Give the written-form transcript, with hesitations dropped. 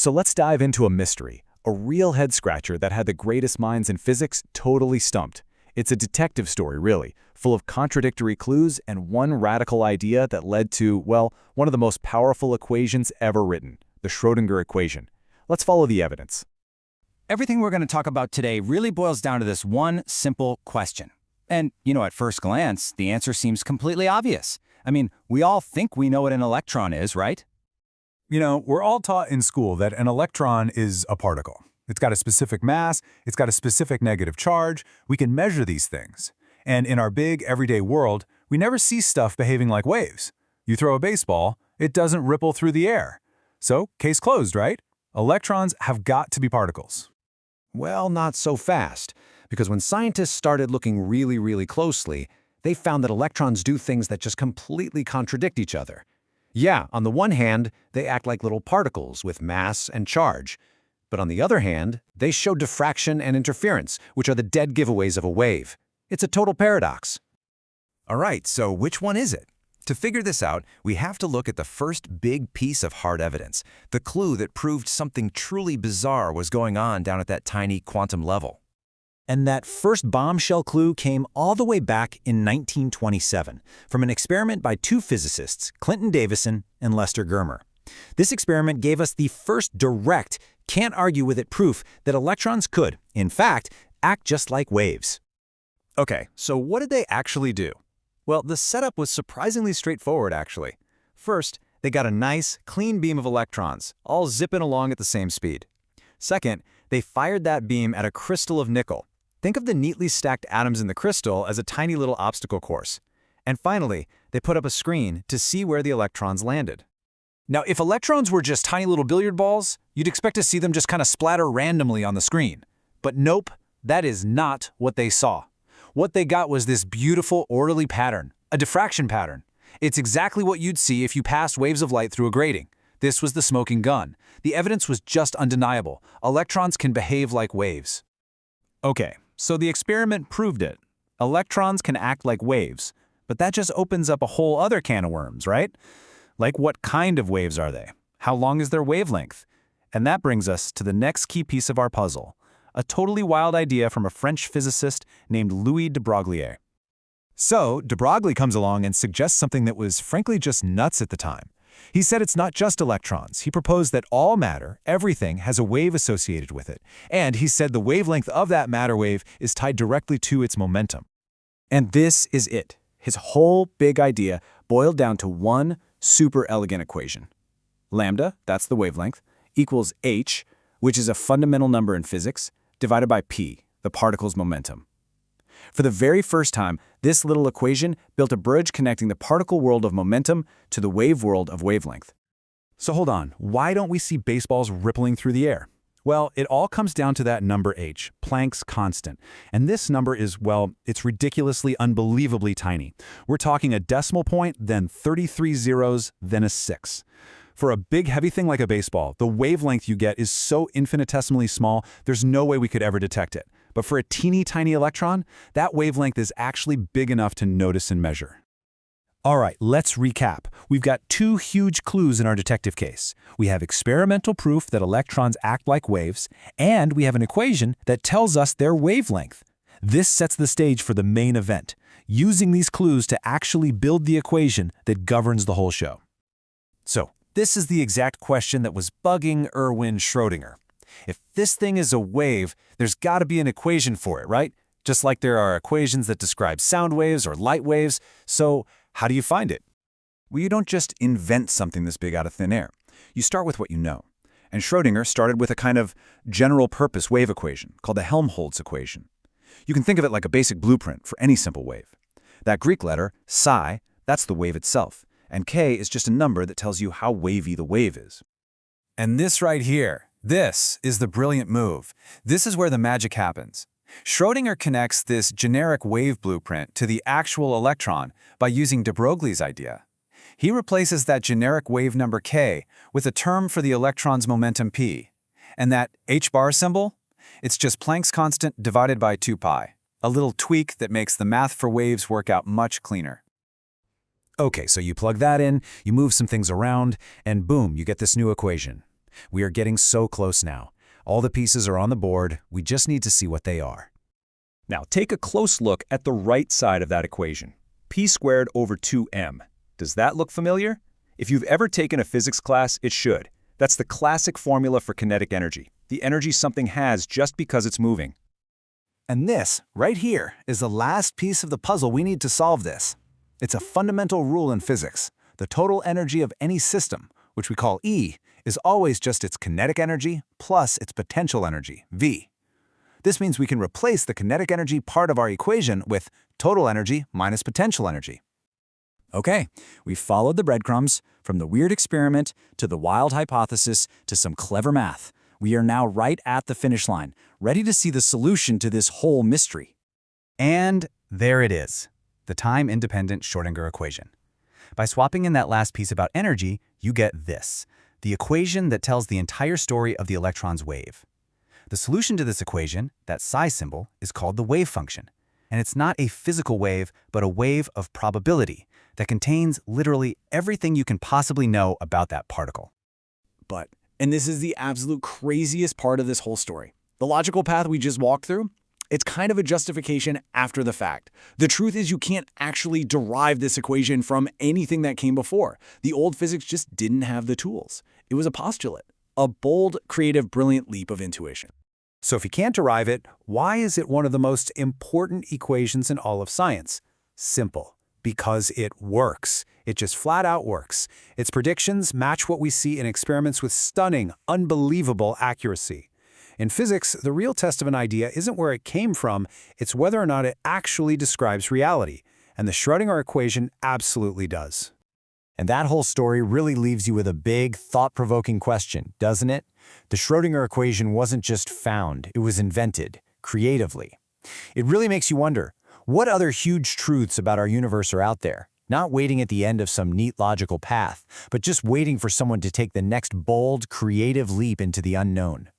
So let's dive into a mystery, a real head-scratcher that had the greatest minds in physics totally stumped. It's a detective story, really, full of contradictory clues and one radical idea that led to, well, one of the most powerful equations ever written, the Schrödinger equation. Let's follow the evidence. Everything we're going to talk about today really boils down to this one simple question. And, at first glance, the answer seems completely obvious. I mean, we all think we know what an electron is, right? We're all taught in school that an electron is a particle. It's got a specific mass, it's got a specific negative charge, we can measure these things. And in our big, everyday world, we never see stuff behaving like waves. You throw a baseball, it doesn't ripple through the air. So, case closed, right? Electrons have got to be particles. Well, not so fast, because when scientists started looking really closely, they found that electrons do things that just completely contradict each other. Yeah, on the one hand, they act like little particles with mass and charge. But on the other hand, they show diffraction and interference, which are the dead giveaways of a wave. It's a total paradox. All right, so which one is it? To figure this out, we have to look at the first big piece of hard evidence, the clue that proved something truly bizarre was going on down at that tiny quantum level. And that first bombshell clue came all the way back in 1927 from an experiment by two physicists, Clinton Davison and Lester Germer. This experiment gave us the first direct, can't argue with it proof that electrons could, in fact, act just like waves. Okay, so what did they actually do? Well, the setup was surprisingly straightforward, actually. First, they got a nice, clean beam of electrons, all zipping along at the same speed. Second, they fired that beam at a crystal of nickel. Think of the neatly stacked atoms in the crystal as a tiny little obstacle course. And finally, they put up a screen to see where the electrons landed. Now, if electrons were just tiny little billiard balls, you'd expect to see them just kind of splatter randomly on the screen. But nope, that is not what they saw. What they got was this beautiful, orderly pattern, a diffraction pattern. It's exactly what you'd see if you passed waves of light through a grating. This was the smoking gun. The evidence was just undeniable. Electrons can behave like waves. Okay, so the experiment proved it. Electrons can act like waves, but that just opens up a whole other can of worms, right? Like, what kind of waves are they? How long is their wavelength? And that brings us to the next key piece of our puzzle, a totally wild idea from a French physicist named Louis de Broglie. So, de Broglie comes along and suggests something that was frankly just nuts at the time. He said it's not just electrons. He proposed that all matter, everything, has a wave associated with it. And he said the wavelength of that matter wave is tied directly to its momentum. And this is it. His whole big idea boiled down to one super elegant equation. Lambda, that's the wavelength, equals h, which is a fundamental number in physics, divided by p, the particle's momentum. For the very first time, this little equation built a bridge connecting the particle world of momentum to the wave world of wavelength. So hold on, why don't we see baseballs rippling through the air? Well, it all comes down to that number h, Planck's constant. And this number is, well, it's ridiculously, unbelievably tiny. We're talking a decimal point, then 33 zeros, then a 6. For a big, heavy thing like a baseball, the wavelength you get is so infinitesimally small, there's no way we could ever detect it. But for a teeny tiny electron, that wavelength is actually big enough to notice and measure. All right, let's recap. We've got two huge clues in our detective case. We have experimental proof that electrons act like waves, and we have an equation that tells us their wavelength. This sets the stage for the main event, using these clues to actually build the equation that governs the whole show. So, this is the exact question that was bugging Erwin Schrödinger. If this thing is a wave, there's got to be an equation for it, right? Just like there are equations that describe sound waves or light waves. So, how do you find it? Well, you don't just invent something this big out of thin air. You start with what you know. And Schrödinger started with a kind of general-purpose wave equation called the Helmholtz equation. You can think of it like a basic blueprint for any simple wave. That Greek letter, psi, that's the wave itself. And k is just a number that tells you how wavy the wave is. And this right here, this is the brilliant move. This is where the magic happens. Schrödinger connects this generic wave blueprint to the actual electron by using de Broglie's idea. He replaces that generic wave number k with a term for the electron's momentum p. And that h-bar symbol? It's just Planck's constant divided by 2 pi, a little tweak that makes the math for waves work out much cleaner. Okay, so you plug that in, you move some things around, and boom, you get this new equation. We are getting so close now. All the pieces are on the board, we just need to see what they are. Now take a close look at the right side of that equation. P squared over 2m. Does that look familiar? If you've ever taken a physics class, it should. That's the classic formula for kinetic energy, the energy something has just because it's moving. And this, right here, is the last piece of the puzzle we need to solve this. It's a fundamental rule in physics. The total energy of any system, which we call E, is always just its kinetic energy plus its potential energy, V. This means we can replace the kinetic energy part of our equation with total energy minus potential energy. Okay, we've followed the breadcrumbs from the weird experiment to the wild hypothesis to some clever math. We are now right at the finish line, ready to see the solution to this whole mystery. And there it is, the time-independent Schrödinger equation. By swapping in that last piece about energy, you get this, the equation that tells the entire story of the electron's wave. The solution to this equation, that psi symbol, is called the wave function. And it's not a physical wave, but a wave of probability that contains literally everything you can possibly know about that particle. But, and this is the absolute craziest part of this whole story, the logical path we just walked through, it's kind of a justification after the fact. The truth is you can't actually derive this equation from anything that came before. The old physics just didn't have the tools. It was a postulate, a bold, creative, brilliant leap of intuition. So if you can't derive it, why is it one of the most important equations in all of science? Simple. Because it works. It just flat out works. Its predictions match what we see in experiments with stunning, unbelievable accuracy. In physics, the real test of an idea isn't where it came from, it's whether or not it actually describes reality. And the Schrödinger equation absolutely does. And that whole story really leaves you with a big, thought-provoking question, doesn't it? The Schrödinger equation wasn't just found, it was invented, creatively. It really makes you wonder, what other huge truths about our universe are out there? Not waiting at the end of some neat logical path, but just waiting for someone to take the next bold, creative leap into the unknown.